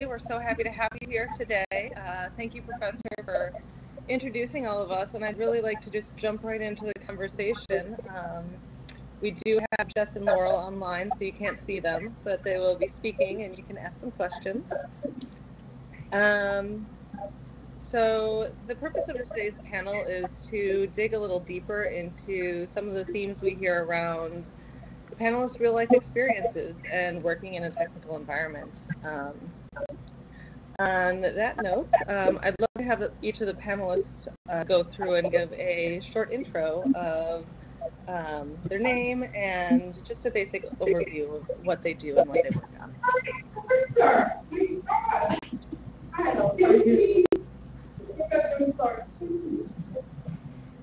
We're so happy to have you here today. Thank you, Professor, for introducing all of us, and I'd really like to just jump right into the conversation. We do have Jess and Laurel online, so you can't see them, but they will be speaking, and you can ask them questions. So the purpose of today's panel is to dig a little deeper into some of the themes we hear around the panelists' real-life experiences and working in a technical environment. On that note, I'd love to have each of the panelists go through and give a short intro of their name and just a basic overview of what they do and what they work on.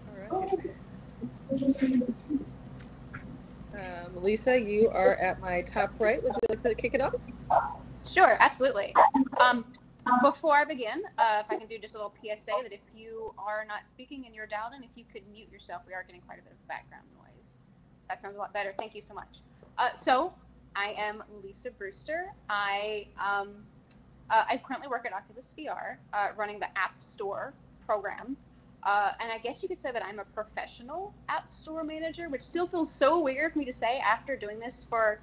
All right. Lisa, you are at my top right. Would you like to kick it off? Sure, absolutely. Before I begin, if I can do just a little PSA that if you are not speaking and you're dialed in, if you could mute yourself, we are getting quite a bit of background noise. That sounds a lot better. Thank you so much. So I am Lisa Brewster. I currently work at Oculus VR, running the App Store program. And I guess you could say that I'm a professional App Store manager, which still feels so weird for me to say after doing this for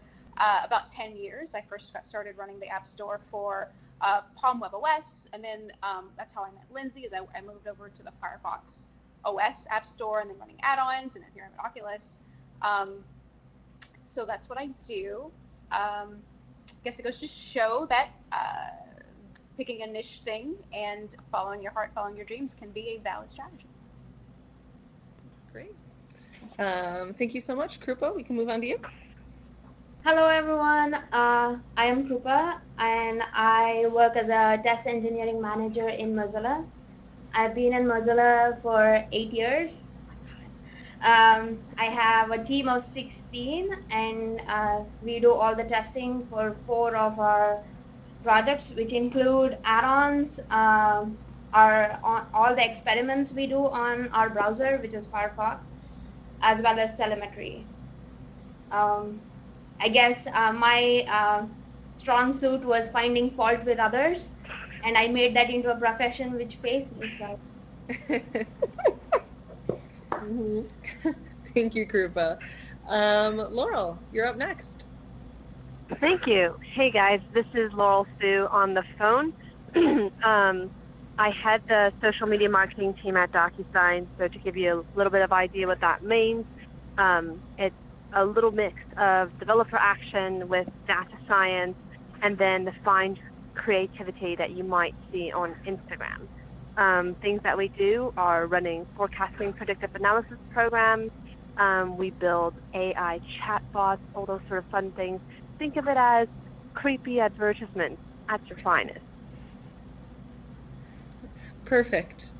about 10 years. I first got started running the App Store for Palm Web OS, and then that's how I met Lindsay, as I moved over to the Firefox OS App Store and then running add-ons, and here I'm at Oculus. So that's what I do. I guess it goes to show that picking a niche thing and following your heart, following your dreams can be a valid strategy. Great. Thank you so much. Krupa, we can move on to you. Hello everyone, I am Krupa and I work as a test engineering manager in Mozilla. I've been in Mozilla for 8 years. I have a team of 16 and we do all the testing for 4 of our projects, which include add-ons, all the experiments we do on our browser, which is Firefox, as well as telemetry. I guess my strong suit was finding fault with others, and I made that into a profession which pays me. So. Thank you, Krupa. Laurel, you're up next. Thank you. Hey guys, this is Laurel Sue on the phone. I head the social media marketing team at DocuSign, so to give you a little bit of idea what that means, it's a little mix of developer action with data science and then the fine creativity that you might see on Instagram. Things that we do are running forecasting predictive analysis programs. We build AI chatbots, all those sort of fun things. Think of it as creepy advertisements at your finest. Perfect.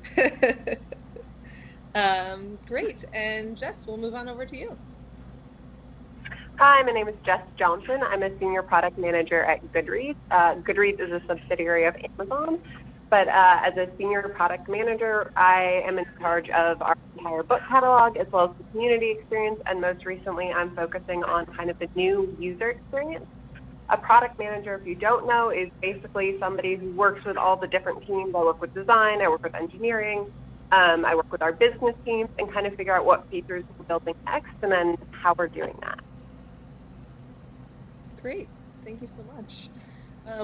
Great. And Jess, we'll move on over to you. Hi, my name is Jess Johnson. I'm a senior product manager at Goodreads. Goodreads is a subsidiary of Amazon, but as a senior product manager, I am in charge of our entire book catalog as well as the community experience, and most recently I'm focusing on kind of the new user experience. A product manager, if you don't know, is basically somebody who works with all the different teams. I work with design, I work with engineering, I work with our business teams and kind of figure out what features we're building next and then how we're doing that. Great. Thank you so much.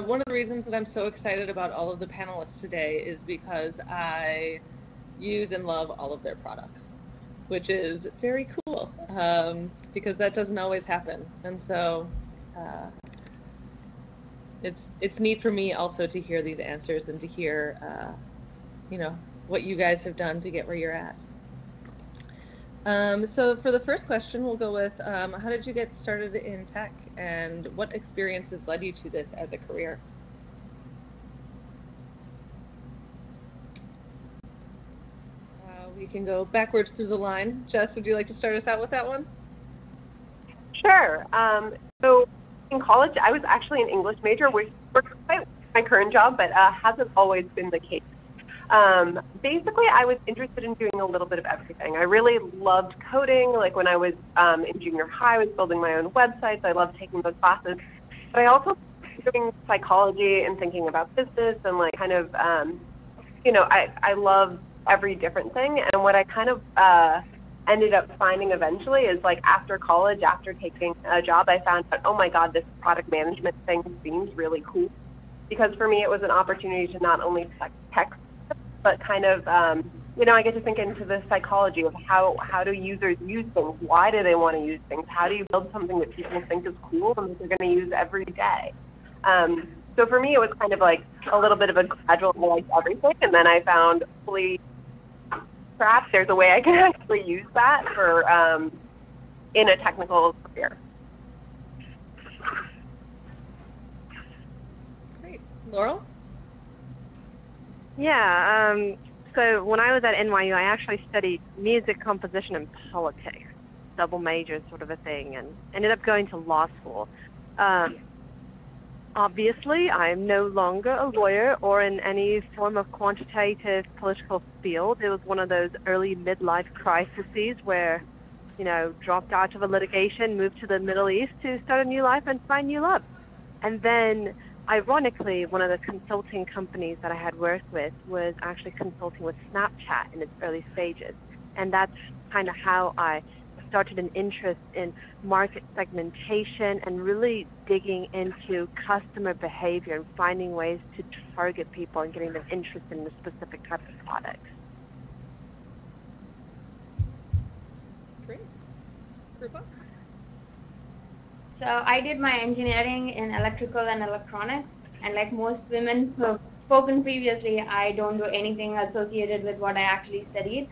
One of the reasons that I'm so excited about all of the panelists today is because I use and love all of their products, which is very cool because that doesn't always happen. And so it's neat for me also to hear these answers and to hear, what you guys have done to get where you're at. So for the first question, we'll go with, how did you get started in tech and what experiences led you to this as a career? We can go backwards through the line. Jess, would you like to start us out with that one? Sure. So in college, I was actually an English major, which works quite with my current job, but hasn't always been the case. Basically, I was interested in doing a little bit of everything. I really loved coding. Like when I was in junior high, I was building my own websites. I loved taking those classes. But I also doing psychology and thinking about business and like kind of, I love every different thing. And what I kind of ended up finding eventually is like after college, after taking a job, I found out, oh my God, this product management thing seems really cool. Because for me, it was an opportunity to not only tech, but kind of, I get to think into the psychology of how do users use things? Why do they want to use things? How do you build something that people think is cool and that they're going to use every day? So for me, it was kind of like a little bit of a gradual like everything, and then I found, holy crap, there's a way I can actually use that for in a technical career. Great. Laurel? Yeah, so when I was at NYU, I actually studied music composition and politics, double major sort of a thing, and ended up going to law school. Obviously, I'm no longer a lawyer or in any form of quantitative political field. It was one of those early midlife crises where, dropped out of a litigation, moved to the Middle East to start a new life and find new love. And then, ironically, one of the consulting companies that I had worked with was actually consulting with Snapchat in its early stages. And that's kind of how I started an interest in market segmentation and really digging into customer behavior and finding ways to target people and getting them interested in a specific type of products. Great. Rupa? So I did my engineering in electrical and electronics, and like most women who have spoken previously, I don't do anything associated with what I actually studied.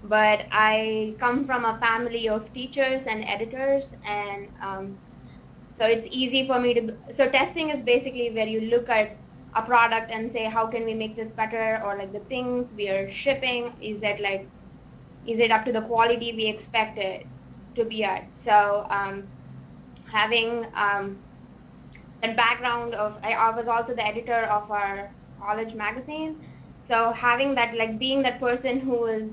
But I come from a family of teachers and editors, and so it's easy for me to. So testing is basically where you look at a product and say, how can we make this better, or like the things we are shipping, is it up to the quality we expect it to be at? So having that background of, I was also the editor of our college magazine, so having that, like being that person who is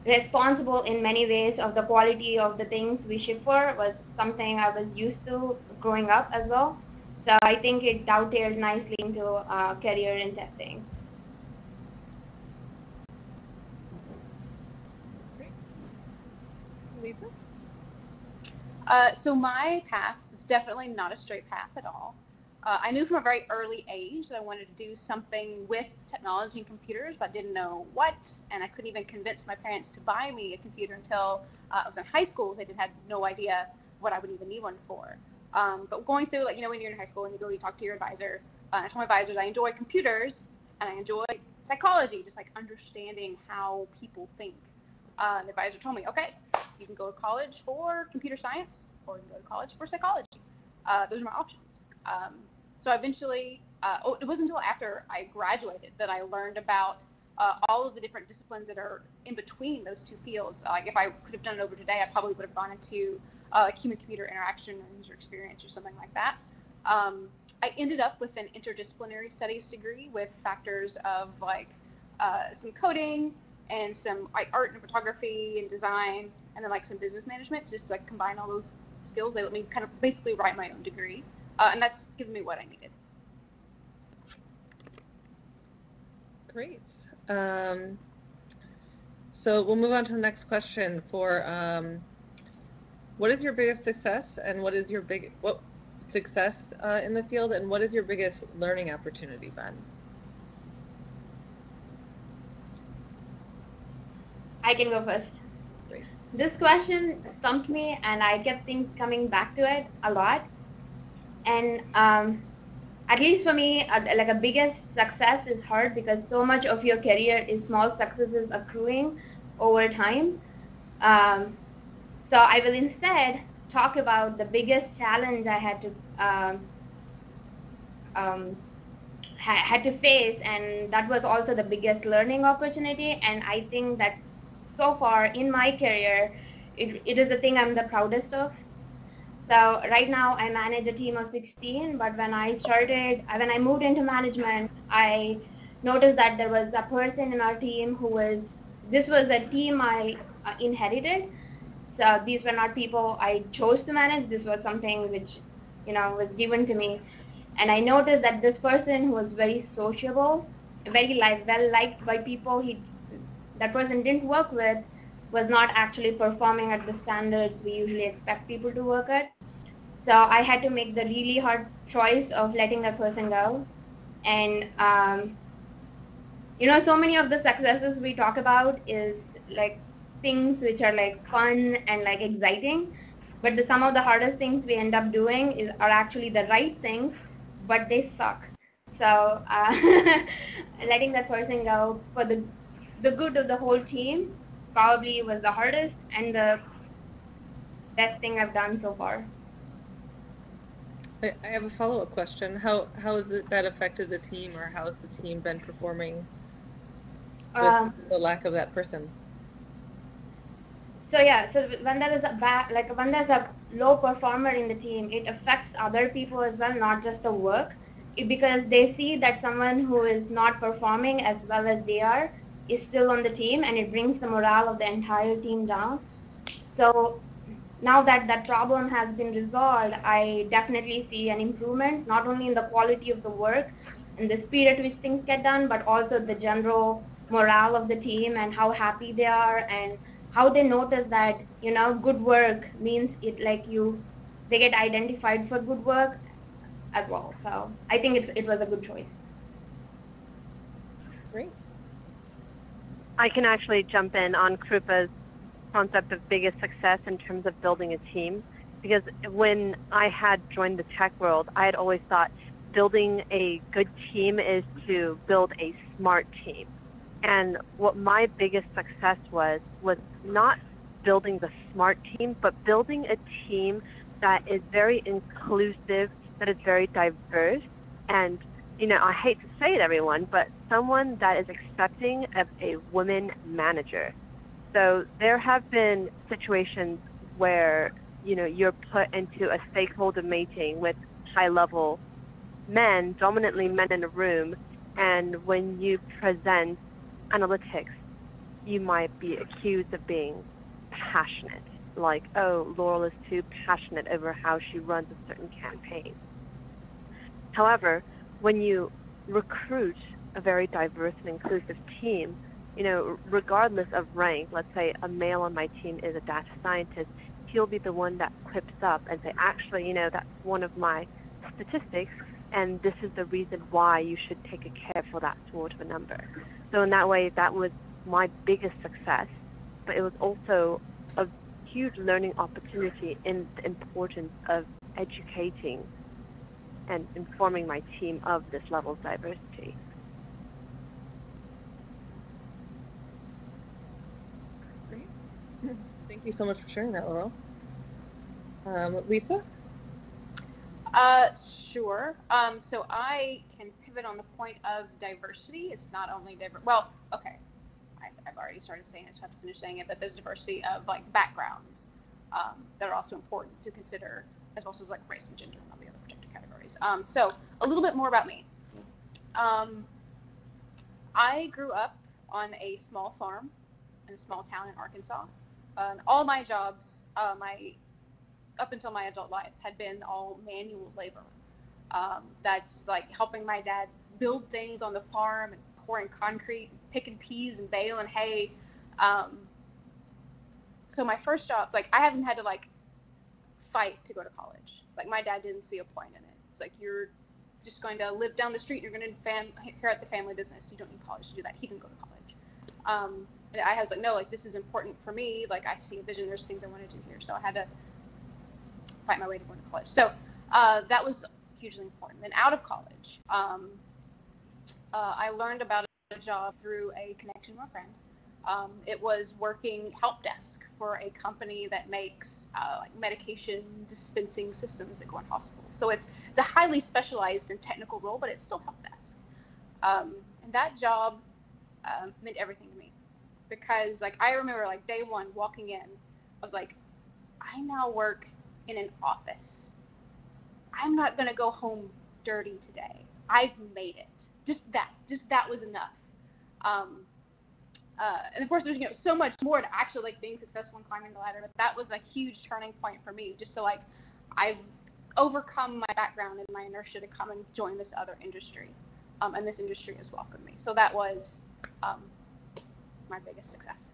responsible in many ways of the quality of the things we ship for was something I was used to growing up as well. So I think it dovetailed nicely into a career in testing. Great. Lisa? So my path is definitely not a straight path at all. I knew from a very early age that I wanted to do something with technology and computers, but I didn't know what, and I couldn't even convince my parents to buy me a computer until I was in high school, so I had no idea what I would even need one for. But going through, like, when you're in high school and you talk to your advisor, I told my advisors I enjoy computers and I enjoy psychology, just like understanding how people think. The advisor told me, okay, you can go to college for computer science or you can go to college for psychology. Those are my options. So eventually, it wasn't until after I graduated that I learned about all of the different disciplines that are in between those two fields. Like if I could have done it over today, I probably would have gone into human-computer interaction or user experience or something like that. I ended up with an interdisciplinary studies degree with factors of like some coding and some like art and photography and design, and then like some business management, just to like combine all those skills. They let me kind of basically write my own degree, and that's given me what I needed. Great. So we'll move on to the next question for what is your biggest success and what is your success in the field, and what is your biggest learning opportunity been? I can go first. Great. This question stumped me, and I kept coming back to it a lot. And at least for me, like a biggest success is hard because so much of your career is small successes accruing over time. So I will instead talk about the biggest challenge I had to face, and that was also the biggest learning opportunity. And I think that so far in my career, it is the thing I'm the proudest of. So right now I manage a team of 16, but when I moved into management, I noticed that there was a person in our team this was a team I inherited. So these were not people I chose to manage. This was something which was given to me. And I noticed that this person who was very sociable, very well liked by people that person didn't work with, was not actually performing at the standards we usually expect people to work at. So I had to make the really hard choice of letting that person go. And so many of the successes we talk about is like things which are like fun and like exciting, but some of the hardest things we end up doing are actually the right things, but they suck. So letting that person go for the good of the whole team probably was the hardest and the best thing I've done so far. I have a follow-up question. How has that affected the team, or how has the team been performing with the lack of that person? So yeah, so when there is when there's a low performer in the team, it affects other people as well, not just the work, because they see that someone who is not performing as well as they are is still on the team, and it brings the morale of the entire team down. So now that that problem has been resolved, I definitely see an improvement, not only in the quality of the work and the speed at which things get done, but also the general morale of the team and how happy they are, and how they notice that, good work means they get identified for good work as well. So I think it was a good choice. Great. I can actually jump in on Krupa's concept of biggest success in terms of building a team, because when I had joined the tech world, I had always thought building a good team is to build a smart team. And what my biggest success was not building the smart team, but building a team that is very inclusive, that is very diverse, and I hate to say it, everyone, but someone that is accepting of a woman manager. So there have been situations where, you're put into a stakeholder meeting with high-level men, dominantly men in a room, and when you present analytics, you might be accused of being passionate. Like, oh, Laurel is too passionate over how she runs a certain campaign. However, when you recruit a very diverse and inclusive team, regardless of rank, let's say a male on my team is a data scientist, he'll be the one that quips up and say, actually, that's one of my statistics, and this is the reason why you should take a care for that sort of a number. So in that way, that was my biggest success, but it was also a huge learning opportunity in the importance of educating and informing my team of this level of diversity. Great. Thank you so much for sharing that, Laurel. Lisa? Sure. So I can pivot on the point of diversity. It's not only well, okay. I've already started saying it, so I have to finish saying it, but there's diversity of backgrounds that are also important to consider, as well as race and gender and all the other protected categories. So a little bit more about me. I grew up on a small farm in a small town in Arkansas. All my jobs, up until my adult life, had been all manual labor. That's helping my dad build things on the farm and pouring concrete, picking peas and baling hay. So my first job, I haven't had to fight to go to college. My dad didn't see a point in it. It's you're just going to live down the street. You're going to inherit the family business. You don't need college to do that. He didn't go to college. And I was no, this is important for me. I see a vision. There's things I want to do here. So I had to fight my way to go to college. So that was hugely important. Then out of college, I learned about a job through a connection with a friend. It was working help desk for a company that makes medication dispensing systems that go in hospitals. So it's a highly specialized and technical role, but it's still help desk. And that job meant everything to me, because I remember day one walking in, I was I now work in an office. I'm not gonna go home dirty today. I've made it. Just that was enough. And of course, there's so much more to actually being successful and climbing the ladder. But that was a huge turning point for me. Just to I've overcome my background and my inertia to come and join this other industry. And this industry has welcomed me. So that was my biggest success.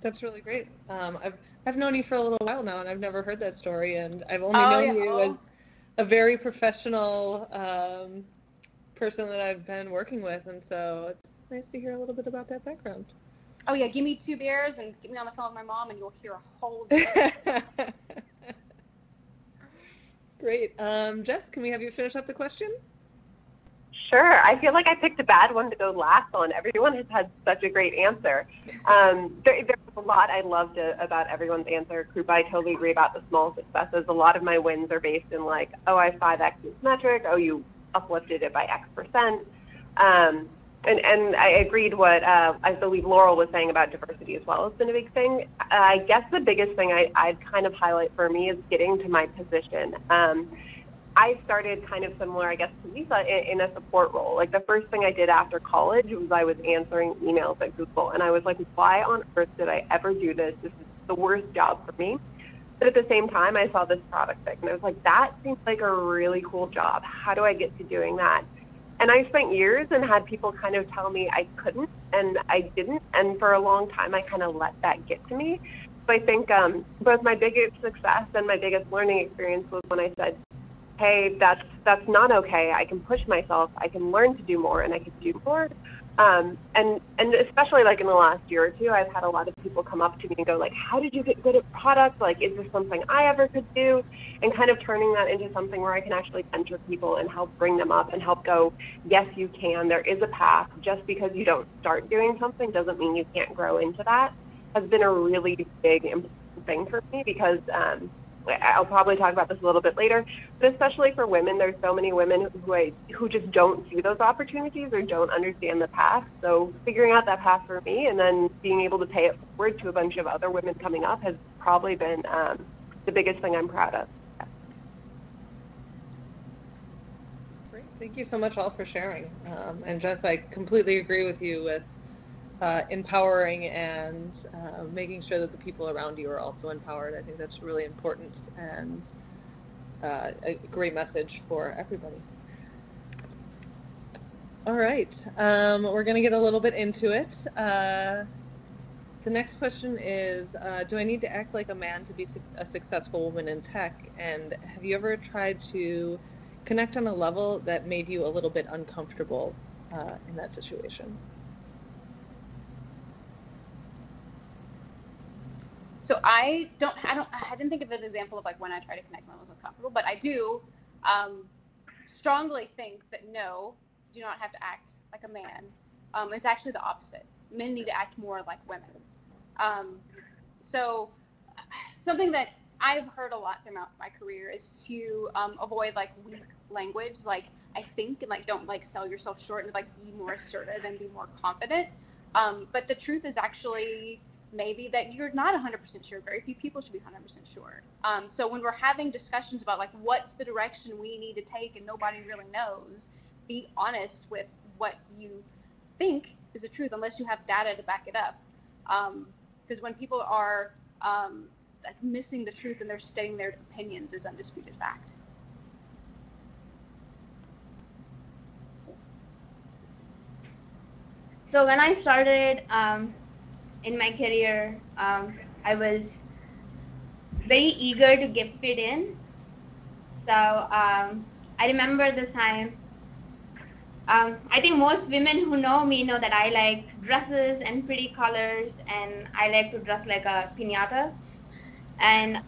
That's really great. I've known you for a little while now, and I've never heard that story, and I've only known you as a very professional person that I've been working with, and so it's nice to hear a little bit about that background. Oh yeah, give me 2 beers and get me on the phone with my mom, and you'll hear a whole different. Great. Jess, can we have you finish up the question? Sure. I feel like I picked a bad one to go last on. Everyone has had such a great answer. There's a lot I loved about everyone's answer. Krupa, I totally agree about the small successes. A lot of my wins are based in like, oh, I 5x this metric. Oh, you uplifted it by X%. And I agreed what I believe Laurel was saying about diversity as well has been a big thing. I guess the biggest thing I'd kind of highlight for me is getting to my position. I started kind of similar, I guess, to Lisa in a support role. Like the first thing I did after college was I was answering emails at Google, and I was like, why on earth did I ever do this? This is the worst job for me. But at the same time, I saw this product thing, and I was like, that seems like a really cool job. How do I get to doing that? And I spent years and had people kind of tell me I couldn't, and I didn't. And for a long time, I kind of let that get to me. So I think both my biggest success and my biggest learning experience was when I said, hey, that's not okay. I can push myself. I can learn to do more, and I can do more. And especially like in the last year or two, I've had a lot of people come up to me and go like, how did you get good at product? Like, is this something I ever could do? And kind of turning that into something where I can actually mentor people and help bring them up and help go, yes, you can. There is a path. Just because you don't start doing something doesn't mean you can't grow into that, has been a really big important thing for me because I'll probably talk about this a little bit later, but especially for women, there's so many women who just don't see those opportunities or don't understand the path. So figuring out that path for me and then being able to pay it forward to a bunch of other women coming up has probably been the biggest thing I'm proud of. Great. Thank you so much all for sharing. And Jess, I completely agree with you with empowering and making sure that the people around you are also empowered. I think that's really important and a great message for everybody. All right, we're going to get a little bit into it. The next question is, do I need to act like a man to be a successful woman in tech? And have you ever tried to connect on a level that made you a little bit uncomfortable in that situation? So I didn't think of an example of like when I try to connect when I was uncomfortable, but I do strongly think that no, you do not have to act like a man. It's actually the opposite. Men need to act more like women. So something that I've heard a lot throughout my career is to avoid like weak language, like I think, and like don't like sell yourself short and like be more assertive and be more confident. But the truth is actually maybe that you're not 100% sure. Very few people should be 100% sure. So when we're having discussions about like what's the direction we need to take and nobody really knows, be honest with what you think is the truth, unless you have data to back it up. Because when people are like missing the truth and they're stating their opinions is undisputed fact. So when I started in my career, I was very eager to get fit in. So I remember this time, I think most women who know me know that I like dresses and pretty colors, and I like to dress like a piñata. And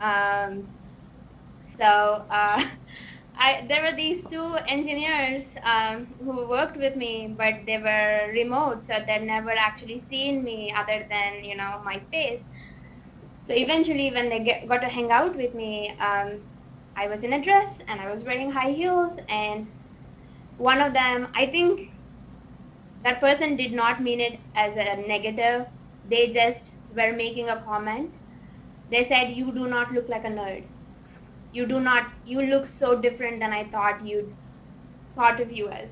there were these 2 engineers who worked with me, but they were remote, so they'd never actually seen me other than, you know, my face. So eventually when they got to hang out with me, I was in a dress and I was wearing high heels, and one of them, I think that person did not mean it as a negative. They just were making a comment. They said, "You do not look like a nerd. You look so different than I thought of you as."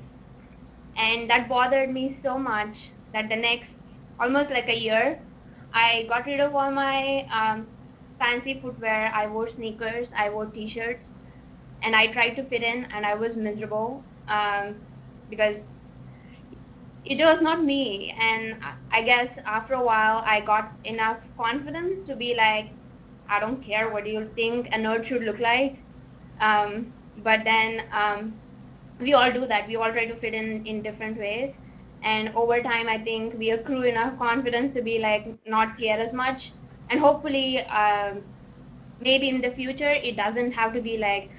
And that bothered me so much that the next almost like a year, I got rid of all my fancy footwear, I wore sneakers, I wore t-shirts, and I tried to fit in, and I was miserable because it was not me. And I guess after a while, I got enough confidence to be like, I don't care what you think a nerd should look like. But then we all do that. We all try to fit in different ways. And over time, I think we accrue enough confidence to be like, not care as much. And hopefully, maybe in the future, it doesn't have to be like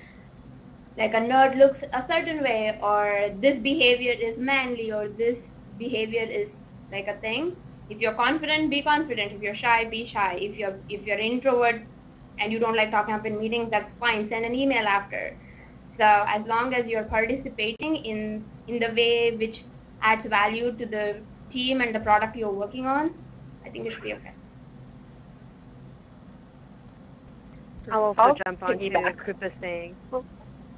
a nerd looks a certain way, or this behavior is manly, or this behavior is like a thing. If you're confident, be confident. If you're shy, be shy. If you're introvert and you don't like talking up in meetings, that's fine, send an email after. So as long as you're participating in the way which adds value to the team and the product you're working on, I think it should be okay. I'll also jump on to Krupa's saying.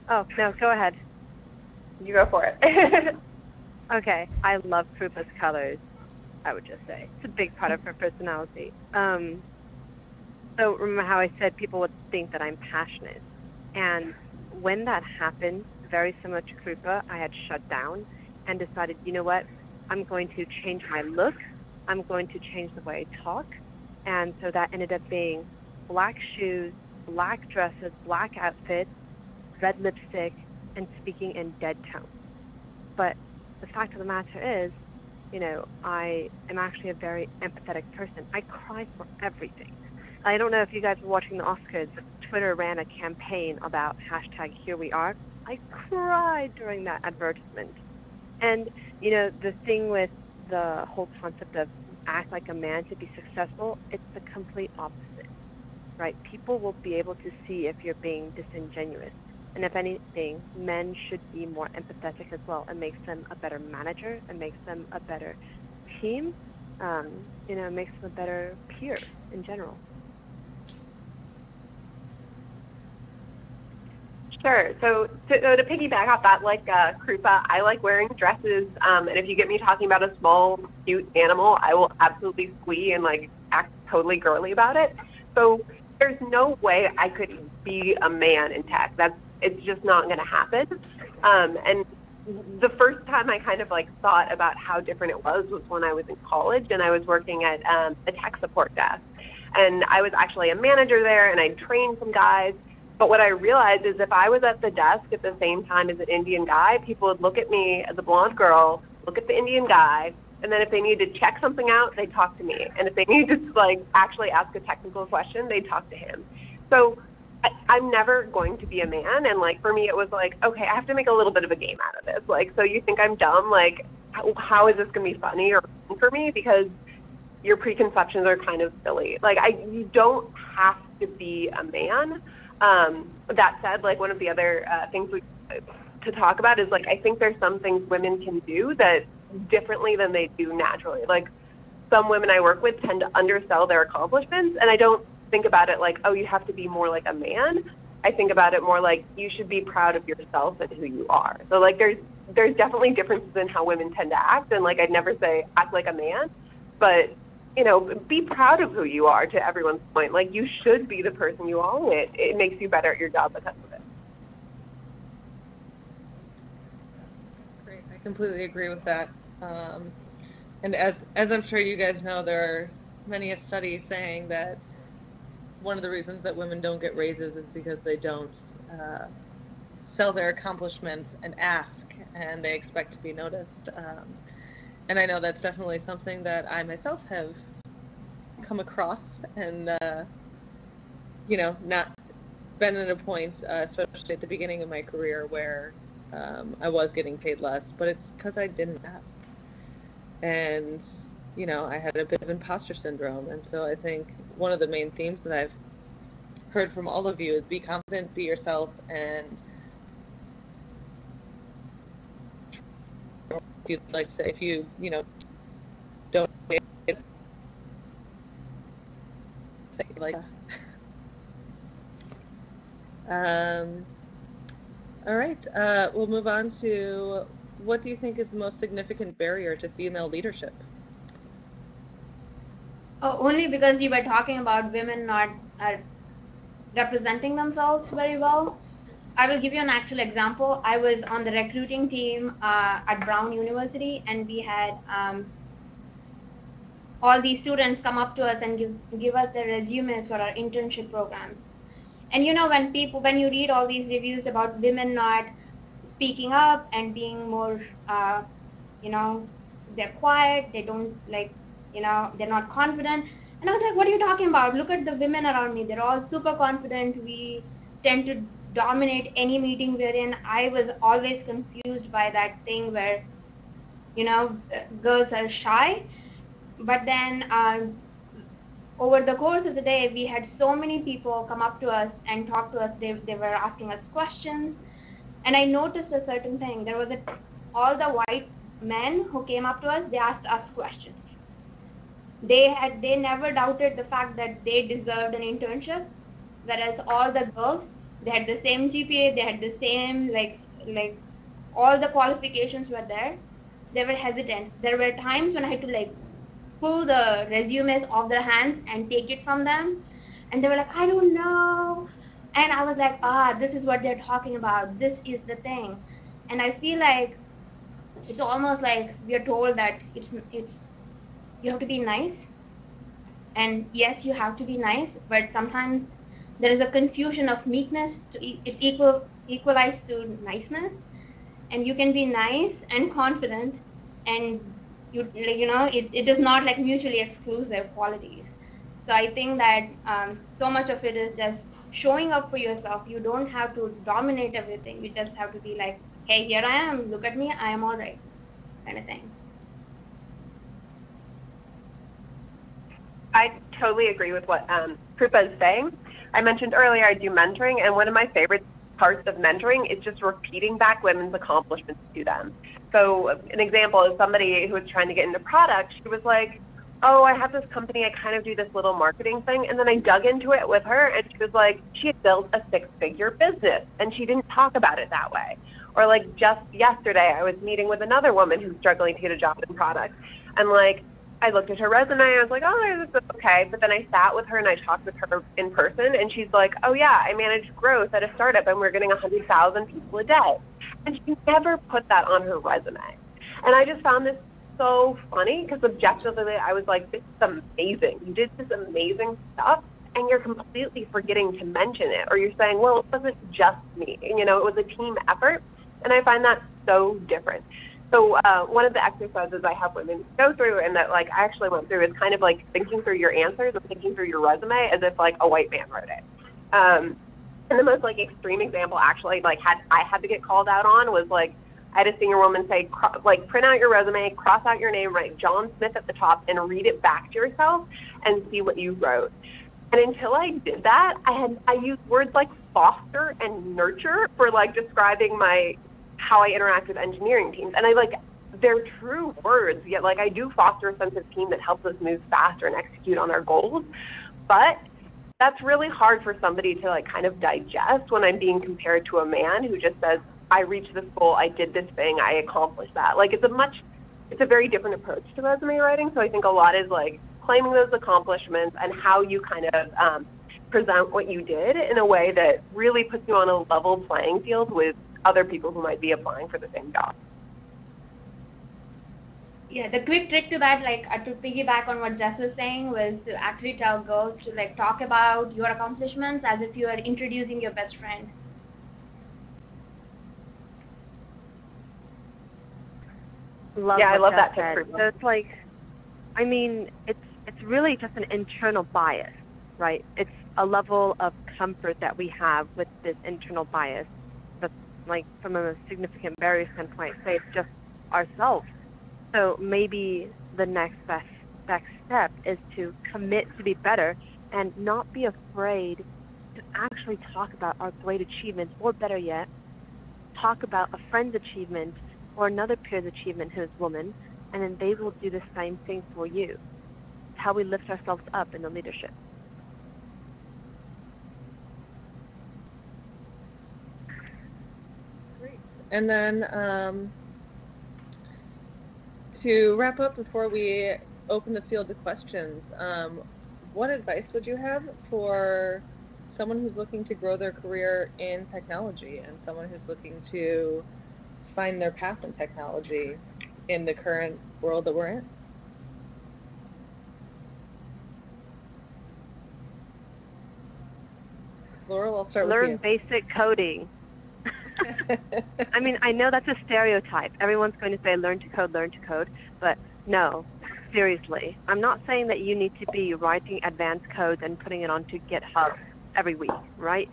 Oh, no, go ahead. You go for it. Okay, I love Krupa's colors, I would just say. It's a big part of her personality. So remember how I said people would think that I'm passionate. And when that happened, very similar to Krupa, I had shut down and decided, you know what, I'm going to change my look. I'm going to change the way I talk. And so that ended up being black shoes, black dresses, black outfits, red lipstick, and speaking in dead tones. But the fact of the matter is, you know, I am actually a very empathetic person. I cry for everything. I don't know if you guys were watching the Oscars, but Twitter ran a campaign about #HereWeAre. I cried during that advertisement. And, you know, the thing with the whole concept of act like a man to be successful, it's the complete opposite, right? People will be able to see if you're being disingenuous. And if anything, men should be more empathetic as well. It makes them a better manager. It makes them a better team. You know, it makes them a better peer in general. Sure. So to piggyback off that, like Krupa, I like wearing dresses. And if you get me talking about a small, cute animal, I will absolutely squee and like act totally girly about it. So there's no way I could be a man in tech. It's just not going to happen. And the first time I kind of like thought about how different it was when I was in college and I was working at a tech support desk. And I was actually a manager there, and I trained some guys. But what I realized is if I was at the desk at the same time as an Indian guy, people would look at me as a blonde girl, look at the Indian guy, and then if they needed to check something out, they'd talk to me. And if they needed to like actually ask a technical question, they'd talk to him. So I'm never going to be a man. And like for me, it was like, okay, I have to make a little bit of a game out of this. Like, so you think I'm dumb? Like, how is this going to be funny or fun for me? Because your preconceptions are kind of silly. Like, you don't have to be a man. That said, like one of the other things to talk about is like I think there's some things women can do that differently than they do naturally. Like some women I work with tend to undersell their accomplishments, and I don't think about it like, oh, you have to be more like a man. I think about it more like you should be proud of yourself and who you are. So like there's definitely differences in how women tend to act, and like I'd never say act like a man, but you know, be proud of who you are to everyone's point. Like, you should be the person you are, and it makes you better at your job because of it. Great. I completely agree with that. And as I'm sure you guys know, there are many a study saying that one of the reasons that women don't get raises is because they don't sell their accomplishments and ask, and they expect to be noticed. And I know that's definitely something that I myself have come across and, you know, not been at a point, especially at the beginning of my career, where I was getting paid less, but it's because I didn't ask. And, you know, I had a bit of imposter syndrome. And so I think one of the main themes that I've heard from all of you is be confident, be yourself, and if you'd like to say, if you know, don't say like all right, we'll move on to what do you think is the most significant barrier to female leadership? Oh, only because you were talking about women not representing themselves very well. I will give you an actual example. I was on the recruiting team at Brown University, and we had all these students come up to us and give us their resumes for our internship programs. And when you read all these reviews about women not speaking up and being more, you know, they're quiet, they don't they're not confident. And I was like, what are you talking about? Look at the women around me. They're all super confident. We tend to dominate any meeting we're in. I was always confused by that thing where, girls are shy. But then over the course of the day, we had so many people come up to us and talk to us. They were asking us questions. And I noticed a certain thing. There was all the white men who came up to us, they asked us questions. They never doubted the fact that they deserved an internship, whereas all the girls, they had the same GPA, they had the same like all the qualifications were there. They were hesitant. There were times when I had to pull the resumes off their hands and take it from them, and they were like, I don't know. And I was like, this is what they're talking about, this is the thing. And I feel like it's almost like we are told that it's you have to be nice. And yes, you have to be nice, but sometimes there is a confusion of meekness it's equalized to niceness. And you can be nice and confident, and it is not like mutually exclusive qualities. So I think that so much of it is just showing up for yourself. You don't have to dominate everything. You just have to be like, hey, here I am, look at me, I am all right, kind of thing. I totally agree with what Krupa is saying. I mentioned earlier I do mentoring, and one of my favorite parts of mentoring is just repeating back women's accomplishments to them. So an example is somebody who was trying to get into product. She was like, oh, I have this company, I kind of do this little marketing thing. And then I dug into it with her, and she was like, she had built a 6-figure business, and she didn't talk about it that way. Or like just yesterday, I was meeting with another woman who's struggling to get a job in product. And I looked at her resume, I was like, oh, this is okay. But then I sat with her and I talked with her in person, and she's like, oh yeah, I managed growth at a startup and we're getting 100,000 people a day. And she never put that on her resume. And I just found this so funny, because objectively I was like, this is amazing. You did this amazing stuff, and you're completely forgetting to mention it. Or you're saying, well, it wasn't just me. It was a team effort. And I find that so different. So one of the exercises I have women go through, and that I actually went through, is kind of like thinking through your answers and thinking through your resume as if a white man wrote it. And the most extreme example actually I had to get called out on was I had a senior woman say, print out your resume, cross out your name, write John Smith at the top, and read it back to yourself and see what you wrote. And until I did that, I used words like foster and nurture for describing how I interact with engineering teams. And they're true words, yet I do foster a sense of team that helps us move faster and execute on our goals. But that's really hard for somebody to kind of digest when I'm being compared to a man who just says, I reached this goal, I did this thing, I accomplished that. It's a very different approach to resume writing. So I think a lot is claiming those accomplishments and how you kind of present what you did in a way that really puts you on a level playing field with other people who might be applying for the same job. Yeah, the quick trick to that, to piggyback on what Jess was saying, was to actually tell girls to talk about your accomplishments as if you are introducing your best friend. I love that tip. So it's really just an internal bias, right? It's a level of comfort that we have with this internal bias. That's from a significant barrier standpoint, say it's just ourselves. So maybe the next best step is to commit to be better and not be afraid to actually talk about our great achievements, or better yet, talk about a friend's achievement or another peer's achievement who's woman, and then they will do the same thing for you. It's how we lift ourselves up in the leadership. Great. And then to wrap up before we open the field to questions, what advice would you have for someone who's looking to grow their career in technology and someone who's looking to find their path in technology in the current world that we're in? Laurel, I'll start with you. Learn basic coding. I mean, I know that's a stereotype. Everyone's going to say learn to code, but no, seriously. I'm not saying that you need to be writing advanced codes and putting it onto GitHub every week, right?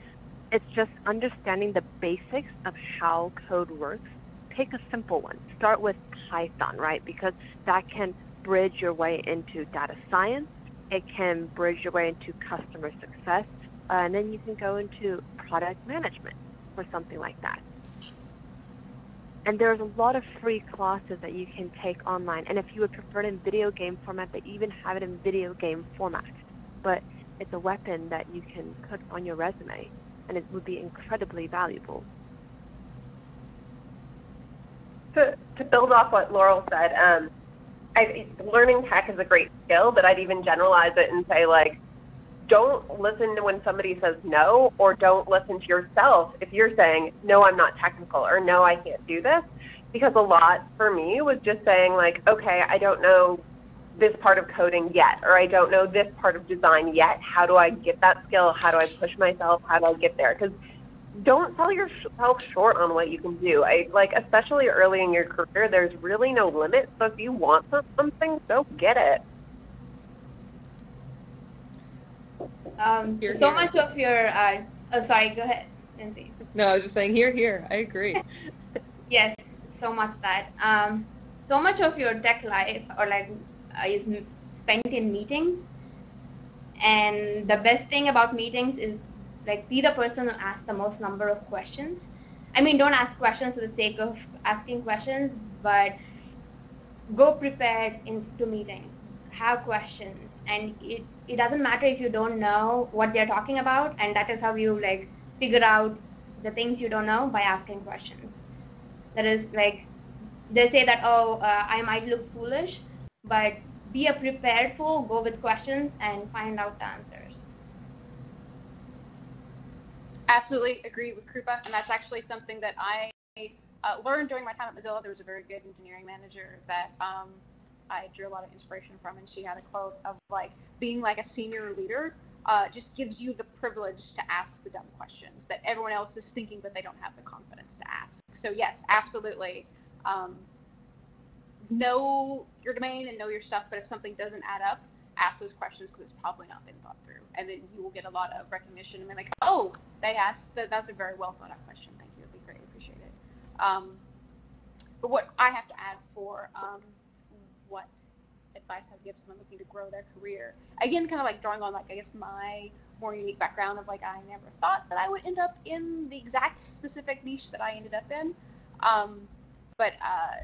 It's just understanding the basics of how code works. Pick a simple one. Start with Python, right? Because that can bridge your way into data science. It can bridge your way into customer success. And then you can go into product management or something like that. And there's a lot of free classes that you can take online. And if you would prefer it in video game format, they even have it in video game format. But it's a weapon that you can put on your resume, and it would be incredibly valuable. To build off what Laurel said, learning tech is a great skill, but I'd even generalize it and say, like, don't listen to when somebody says no, or don't listen to yourself if you're saying, no, I'm not technical, or no, I can't do this. Because a lot for me was just saying, like, okay, I don't know this part of coding yet, or I don't know this part of design yet. How do I get that skill? How do I push myself? How do I get there? Because don't sell yourself short on what you can do. Especially early in your career, there's really no limit. So if you want something, go get it. So much of your, sorry, go ahead, Lindsay. No, I was just saying, here, I agree. Yes, so much that. So much of your tech life is spent in meetings. And the best thing about meetings is be the person who asks the most number of questions. I mean, don't ask questions for the sake of asking questions, but go prepared into meetings. Have questions. And it doesn't matter if you don't know what they're talking about, and that is how you figure out the things you don't know, by asking questions. That is they say that, I might look foolish, but be a prepared fool, go with questions and find out the answers. Absolutely agree with Krupa, and that's actually something that I learned during my time at Mozilla. There was a very good engineering manager that I drew a lot of inspiration from, and she had a quote of being like a senior leader just gives you the privilege to ask the dumb questions that everyone else is thinking, but they don't have the confidence to ask. So yes, absolutely. Know your domain and know your stuff, but if something doesn't add up, ask those questions because it's probably not been thought through, and then you will get a lot of recognition and be oh, they asked that. That's a very well thought out question. Thank you. It'd be greatly appreciated. But what I have to add for what advice I would give someone looking to grow their career, again, kind of drawing on I guess my more unique background of I never thought that I would end up in the exact specific niche that I ended up in. But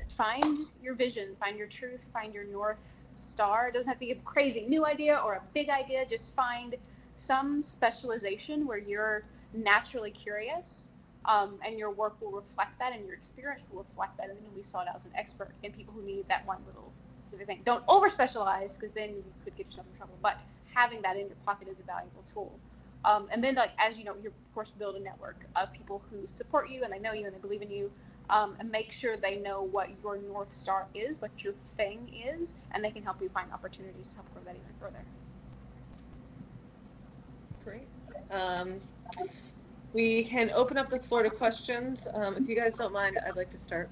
find your vision, find your truth, find your North Star. It doesn't have to be a crazy new idea or a big idea. Just find some specialization where you're naturally curious, and your work will reflect that, and your experience will reflect that, and then you'll be sought out as an expert in people who need that one little specific thing. Don't over-specialize, because then you could get yourself in trouble, but having that in your pocket is a valuable tool. And then, as you know, you of course build a network of people who support you, and they know you, and they believe in you. And make sure they know what your North Star is, what your thing is, and they can help you find opportunities to help grow that even further. Great. We can open up the floor to questions. If you guys don't mind, I'd like to start.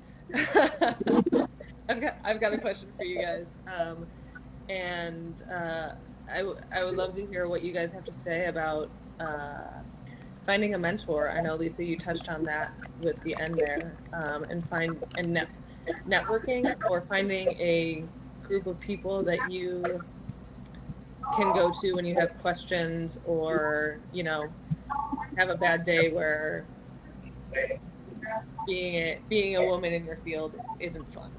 I've got a question for you guys, and I would love to hear what you guys have to say about finding a mentor. I know, Lisa, you touched on that with the end there, and networking, or finding a group of people that you can go to when you have questions, or have a bad day where being a woman in your field isn't fun.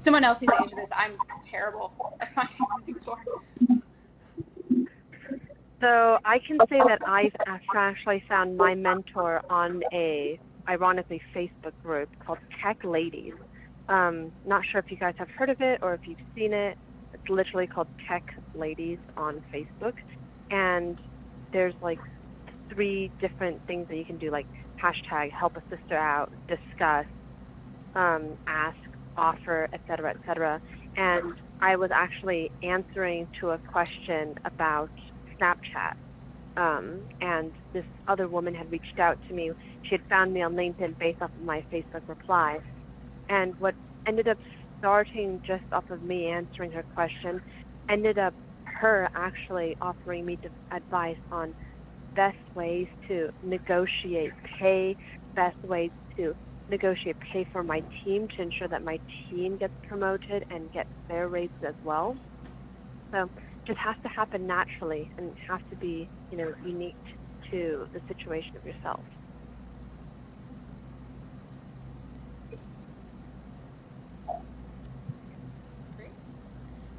Someone else needs to answer this. I'm terrible at finding a mentor. So I can say that I've actually found my mentor on a, ironically, Facebook group called Tech Ladies. Not sure if you guys have heard of it or if you've seen it. It's It's literally called Tech Ladies on Facebook, and there's like 3 different things that you can do, like hashtag help a sister out, discuss, ask, offer, etc., etc. And I was actually answering to a question about Snapchat. And this other woman had reached out to me. She had found me on LinkedIn based off of my Facebook reply. And what ended up starting just off of me answering her question ended up her actually offering me advice on best ways to negotiate pay, best ways to negotiate pay for my team to ensure that my team gets promoted and gets their raises as well. So it just has to happen naturally and have to be, unique to the situation of yourself.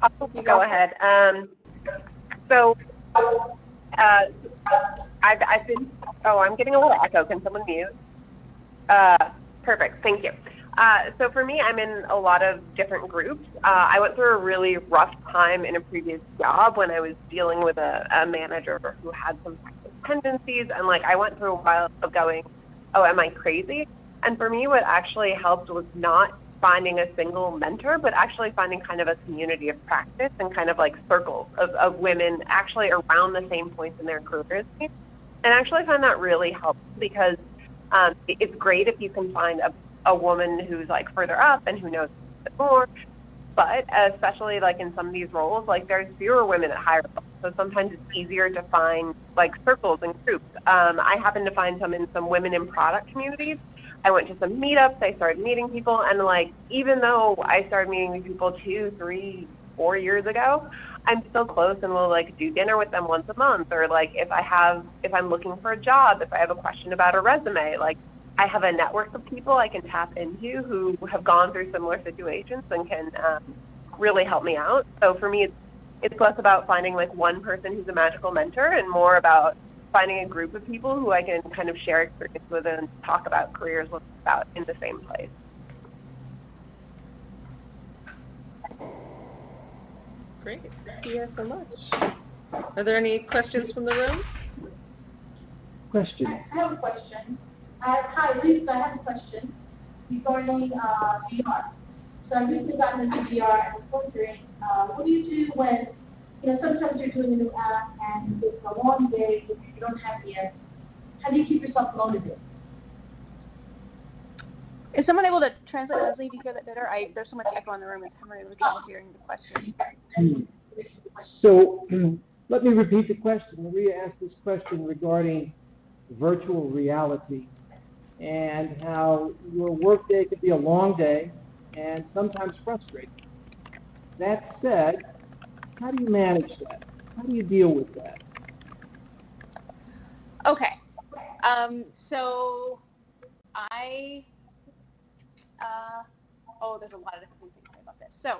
I'll go ahead. So I've been, I'm getting a little echo. Can someone mute? Perfect, thank you. So for me, I'm in a lot of different groups. I went through a really rough time in a previous job when I was dealing with a manager who had some tendencies, and like I went through a while of going, oh, am I crazy? And for me, what actually helped was not finding a single mentor, but actually finding kind of a community of practice and kind of like circles of women actually around the same points in their careers. And actually find that really helps because it's great if you can find a woman who's like further up and who knows more, but especially like in some of these roles, like there's fewer women at higher levels. So sometimes it's easier to find like circles and groups. I happened to find some in some women in product communities. I went to some meetups, I started meeting people, and like, even though I started meeting these people 2, 3, 4 years ago, I'm still close and will like do dinner with them once a month, or like if I'm looking for a job, if I have a question about a resume, like I have a network of people I can tap into who have gone through similar situations and can really help me out. So for me, it's less about finding like one person who's a magical mentor and more about finding a group of people who I can kind of share experience with and talk about careers with about in the same place. Great. Thank you guys so much. Are there any questions from the room? Questions? I have a question. Hi, Lisa, I have a question regarding VR. So I recently gotten into VR and I was wondering, what do you do when, sometimes you're doing a new app and it's a long day and you don't have the answer. How do you keep yourself motivated? Is someone able to translate? Leslie, do you hear that better? There's so much echo in the room, I'm having trouble hearing the question. So let me repeat the question. Maria asked this question regarding virtual reality and how your workday could be a long day and sometimes frustrating. That said, how do you manage that? How do you deal with that? Okay. So there's a lot of different things I can say about this. So,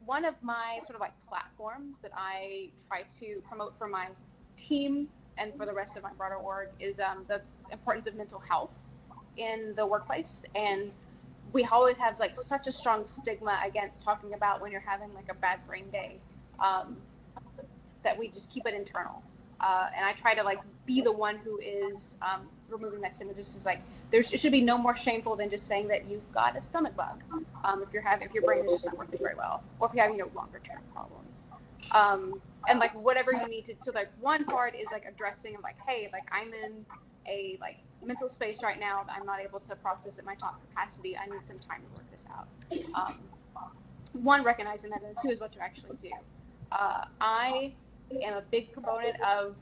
one of my sort of like platforms that I try to promote for my team and for the rest of my broader org is the importance of mental health in the workplace. And we always have like such a strong stigma against talking about when you're having like a bad brain day, that we just keep it internal. And I try to like be the one who is removing that stigma. Just as like it should be no more shameful than just saying that you've got a stomach bug if your brain is just not working very well, or if you have longer term problems. And like whatever you need to. So like one part is like addressing like, hey, like I'm in a like mental space right now that I'm not able to process at my top capacity. I need some time to work this out. One, recognizing that, and two is what you actually do. I am a big proponent of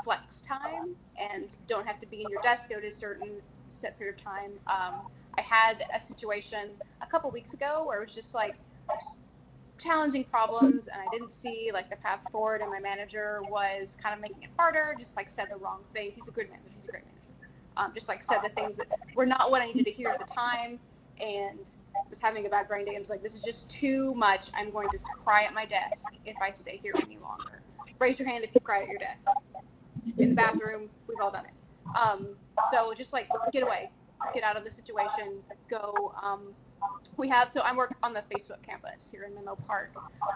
flex time and don't have to be in your desk at a certain set period of time. I had a situation a couple weeks ago where it was just like challenging problems and I didn't see like the path forward, and my manager was kind of making it harder, just like said the wrong thing. He's a good manager, he's a great manager. Just like said the things that were not what I needed to hear at the time, and was having a bad brain day. I was like, this is just too much. I'm going to cry at my desk if I stay here any longer. Raise your hand if you cried at your desk. In the bathroom, we've all done it. So just like get away, get out of the situation, go we have, so I work on the Facebook campus here in Menlo Park,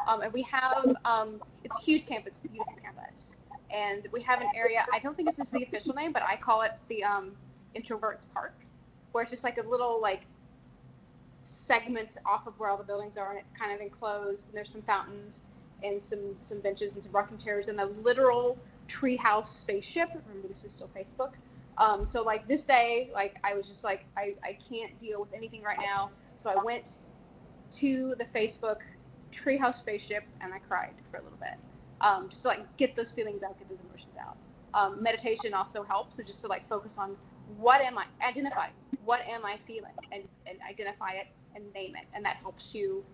and we have, it's a huge campus, beautiful campus, and we have an area, I don't think this is the official name, but I call it the Introverts Park, where it's just like a little like segment off of where all the buildings are, and it's kind of enclosed, and there's some fountains and some benches and some rocking chairs and a literal treehouse spaceship. Remember, this is still Facebook. So like this day, like I was just like, I can't deal with anything right now. So I went to the Facebook treehouse spaceship and I cried for a little bit. Just to like get those feelings out, get those emotions out. Meditation also helps. So just to like focus on identify what am I feeling, and identify it and name it. And that helps you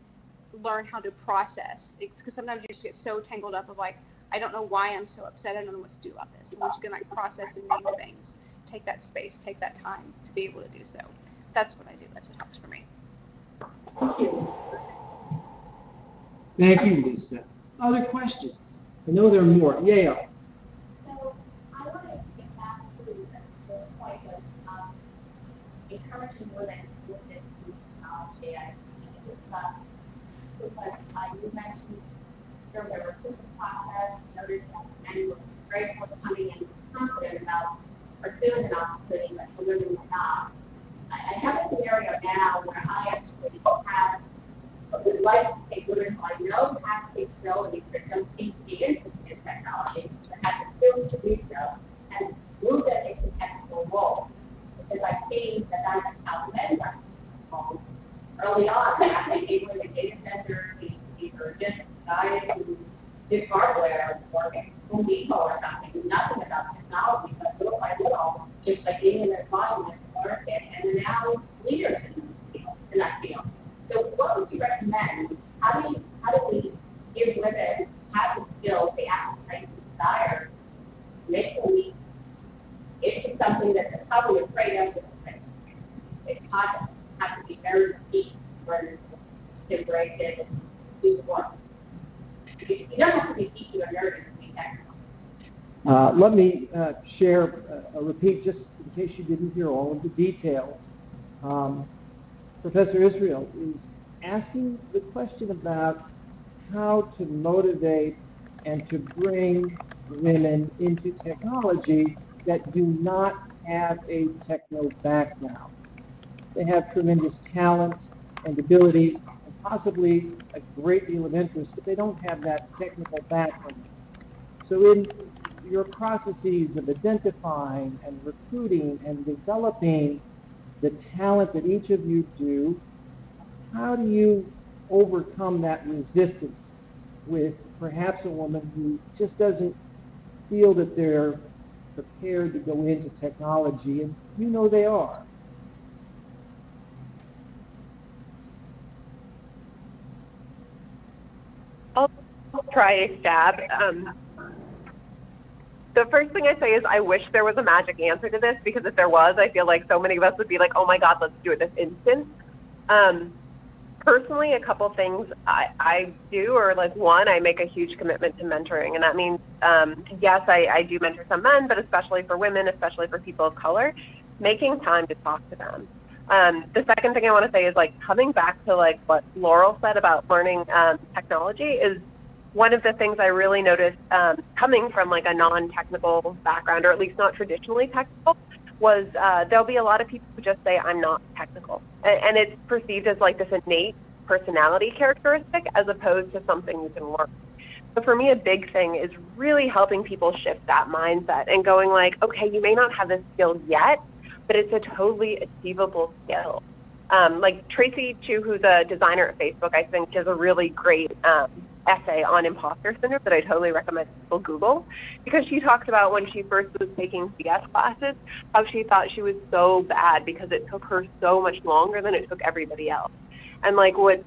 learn how to process. It's because sometimes you just get so tangled up of like, I don't know why I'm so upset. I don't know what to do about this. And once you can like process and name things, take that space, take that time to be able to do so. That's what I do. That's what helps for me. Thank you. Thank you, Lisa. Other questions? I know there are more. Yeah. So I wanted to get back to the point of encouraging women to look into technology. I think it was you mentioned during the recruitment process, noticed that men were very forthcoming and confident about pursuing an opportunity, but for women were not. I have a scenario now where I actually would like to take women who I know have capabilities but don't seem to be interested in technology, but have the skills to do so, and move them into technical roles. Because I've seen that that's how men are roles early on. They came with the data center, these are just guys who did hardware work at Home Depot or something, nothing about technology, but little by little, just by being in their environment, learned it, and are now leaders in that field. So what would you recommend? How do we give women have the skills, the appetite, the desire to make the leap into something that they're probably afraid of? It's hard to have to be very deep to embrace it and do the work. You don't have to be teaching or nerding to be technical. Let me share a repeat, just in case you didn't hear all of the details. Professor Israel is asking the question about how to motivate and to bring women into technology that do not have a techno background. They have tremendous talent and ability and possibly a great deal of interest, but they don't have that technical background. So in your processes of identifying and recruiting and developing the talent that each of you do, how do you overcome that resistance with perhaps a woman who just doesn't feel that they're prepared to go into technology, and you know they are? I'll try a stab. The first thing I say is I wish there was a magic answer to this, because if there was, I feel like so many of us would be like, oh my God, let's do it this instant. Personally, a couple things I do, or like one, I make a huge commitment to mentoring. And that means, yes, I do mentor some men, but especially for women, especially for people of color, making time to talk to them. The second thing I want to say is like coming back to like what Laurel said about learning technology is one of the things I really noticed coming from like a non-technical background, or at least not traditionally technical, was there'll be a lot of people who just say, I'm not technical. And it's perceived as like this innate personality characteristic as opposed to something you can learn. So for me, a big thing is really helping people shift that mindset and going like, okay, you may not have this skill yet, but it's a totally achievable skill. Like Tracy Chu, who's a designer at Facebook, I think does a really great essay on imposter syndrome that I totally recommend people Google, because she talks about when she first was taking CS classes, how she thought she was so bad because it took her so much longer than it took everybody else. And like what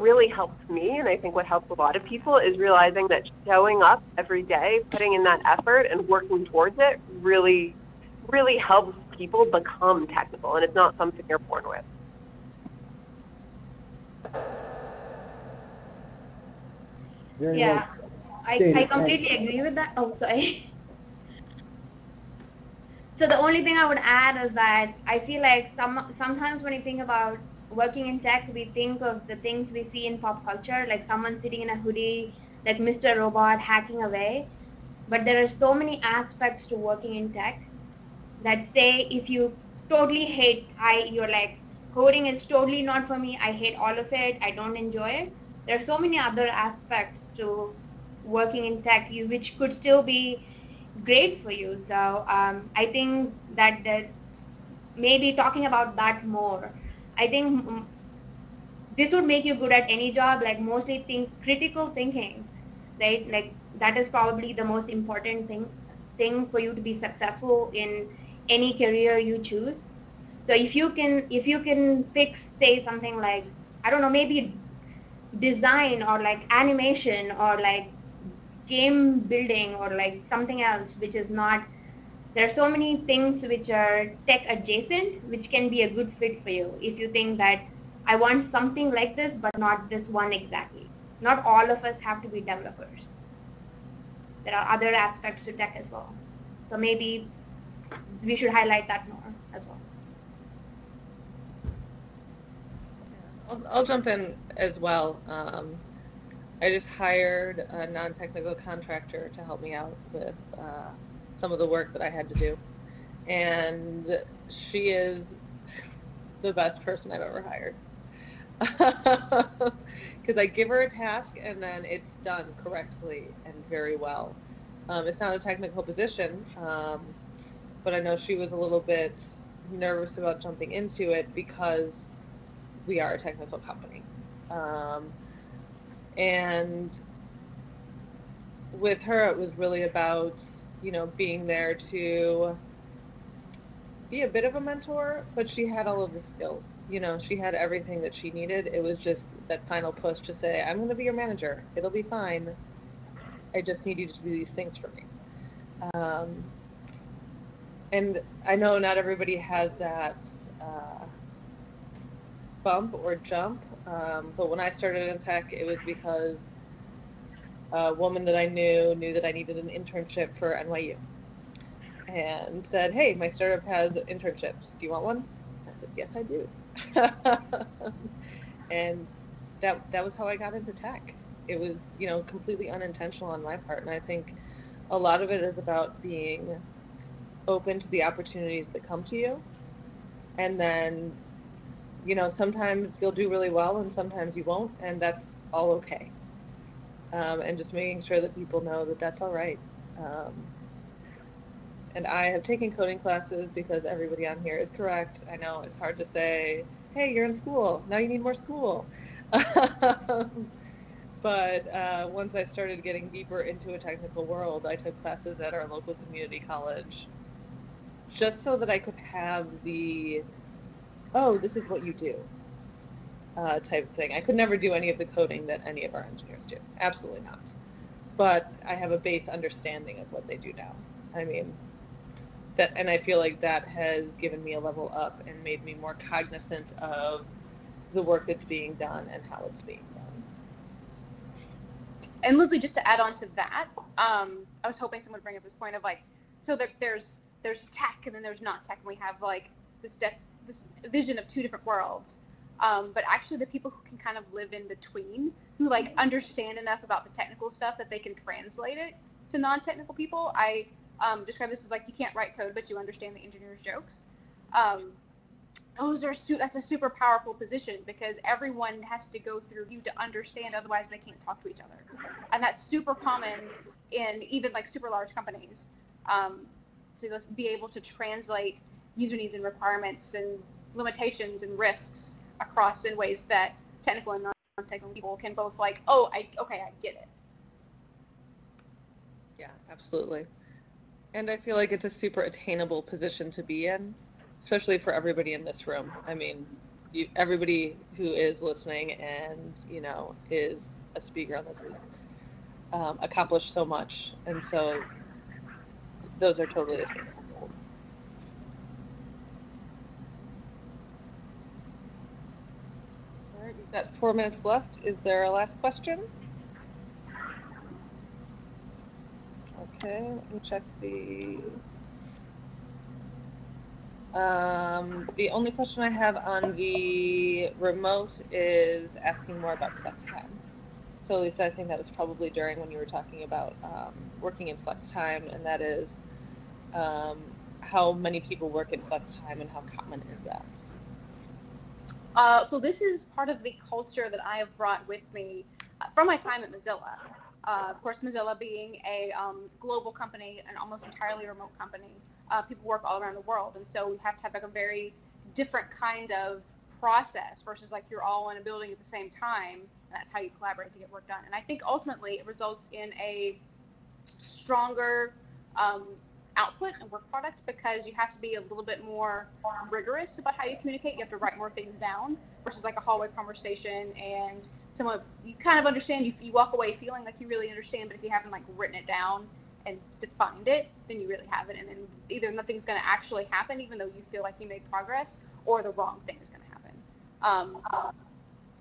really helps me, and I think what helps a lot of people, is realizing that showing up every day, putting in that effort and working towards it really, really helps people become technical, and it's not something you're born with. Very Yeah, well I completely agree with that. Oh, sorry. So the only thing I would add is that I feel like sometimes when you think about working in tech, we think of the things we see in pop culture, like someone sitting in a hoodie, like Mr. Robot hacking away. But there are so many aspects to working in tech that say if you totally hate, you're like, coding is totally not for me, I hate all of it, I don't enjoy it. There are so many other aspects to working in tech which could still be great for you. So I think that maybe talking about that more, I think this would make you good at any job, like mostly critical thinking, right? Like that is probably the most important thing for you to be successful in any career you choose. So if you can pick, say something like, I don't know, maybe design or like animation or like game building or like something else which is not, there are so many things which are tech adjacent which can be a good fit for you if you think that I want something like this but not this one exactly. Not all of us have to be developers. There are other aspects to tech as well, so maybe we should highlight that more as well. I'll jump in as well. I just hired a non-technical contractor to help me out with some of the work that I had to do. And she is the best person I've ever hired. Because I give her a task and then it's done correctly and very well. It's not a technical position, but I know she was a little bit nervous about jumping into it because we are a technical company. And with her, it was really about, being there to be a bit of a mentor, but she had all of the skills. She had everything that she needed. It was just that final push to say, I'm going to be your manager. It'll be fine. I just need you to do these things for me. And I know not everybody has that bump or jump, but when I started in tech, it was because a woman that I knew that I needed an internship for NYU and said, hey, my startup has internships. Do you want one? I said, yes, I do. And that was how I got into tech. It was, completely unintentional on my part. And I think a lot of it is about being open to the opportunities that come to you. And then, sometimes you'll do really well and sometimes you won't. And that's all okay. And just making sure that people know that that's all right. And I have taken coding classes because everybody on here is correct. I know it's hard to say, hey, you're in school, now you need more school. But once I started getting deeper into a technical world, I took classes at our local community college just so that I could have the, oh, this is what you do type of thing. I could never do any of the coding that any of our engineers do. Absolutely not. But I have a base understanding of what they do now. I mean, and I feel like that has given me a level up and made me more cognizant of the work that's being done and how it's being done. And Lindsay, just to add on to that, I was hoping someone would bring up this point of like, so there's tech and then there's not tech, and we have like this vision of two different worlds. But actually, the people who can kind of live in between, who like understand enough about the technical stuff that they can translate it to non-technical people. I describe this as like, you can't write code, but you understand the engineer's jokes. That's a super powerful position because everyone has to go through you to understand, otherwise they can't talk to each other. And that's super common in even like super large companies. To be able to translate user needs and requirements and limitations and risks across in ways that technical and non-technical people can both like, I get it. Yeah, absolutely. And I feel like it's a super attainable position to be in, especially for everybody in this room. I mean, everybody who is listening and, is a speaker on this has accomplished so much. And so those are totally attainable goals. All right, we've got 4 minutes left. Is there a last question? Okay, let me check the... The only question I have on the remote is asking more about flex time. So Lisa, I think that was probably during when you were talking about working in flex time, and that is how many people work in flex time and how common is that? So this is part of the culture that I have brought with me from my time at Mozilla. Of course, Mozilla being a global company, an almost entirely remote company, people work all around the world, and so we have to have like a very different kind of process versus like you're all in a building at the same time, and that's how you collaborate to get work done. And I think ultimately it results in a stronger output and work product because you have to be a little bit more rigorous about how you communicate. You have to write more things down versus like a hallway conversation and someone you kind of understand. You walk away feeling like you really understand, but if you haven't like written it down and defined it, then you really haven't. And then either nothing's going to actually happen, even though you feel like you made progress, or the wrong thing is going to happen.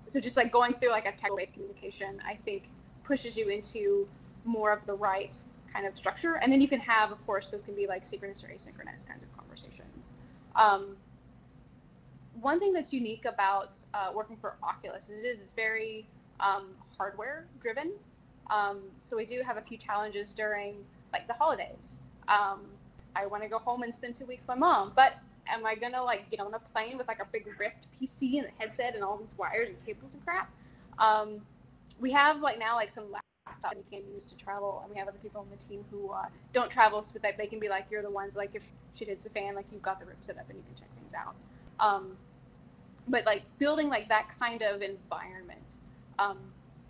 So just like going through like a text-based communication, I think pushes you into more of the right kind of structure. And then you can have, of course, those can be like synchronous or asynchronous kinds of conversations. One thing that's unique about working for Oculus is it's very hardware driven. So we do have a few challenges during like the holidays. I want to go home and spend 2 weeks with my mom, but am I gonna like get on a plane with like a big Rift PC and a headset and all these wires and cables and crap? We have like now like some laptops we can use to travel, and we have other people on the team who don't travel, so that they can be like, you're the ones like if shit hits the fan, like you've got the Rift set up and you can check things out. But like building like that kind of environment,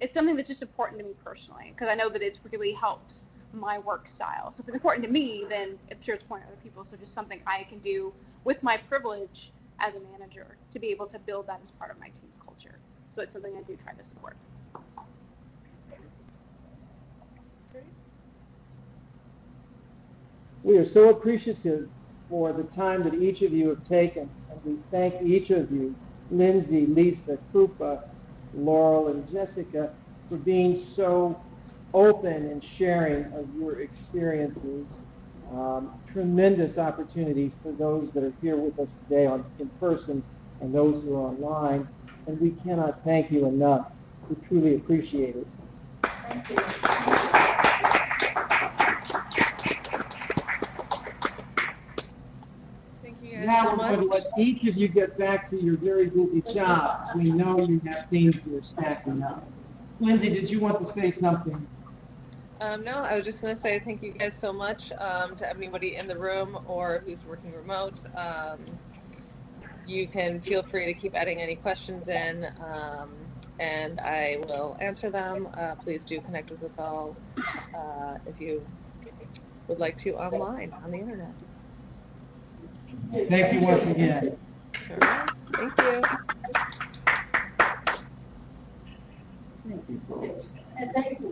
it's something that's just important to me personally because I know that it really helps my work style. So if it's important to me, then I'm sure it's important to other people. So just something I can do with my privilege as a manager to be able to build that as part of my team's culture. So it's something I do try to support. We are so appreciative for the time that each of you have taken, and we thank each of you, Lindsay, Lisa, Krupa, Laurel, and Jessica, for being so open and sharing of your experiences. Tremendous opportunity for those that are here with us today in person and those who are online, and we cannot thank you enough. We truly appreciate it. Thank you. Thank you guys Now so we're going to much. let each of you get back to your very busy jobs. We know you have things that are stacking up. Lindsay, did you want to say something? No, I was just going to say thank you guys so much to everybody in the room or who's working remote. You can feel free to keep adding any questions in, and I will answer them. Please do connect with us all if you would like to online on the internet. Thank you once again. All right. Thank you. Thank you, folks. And thank you.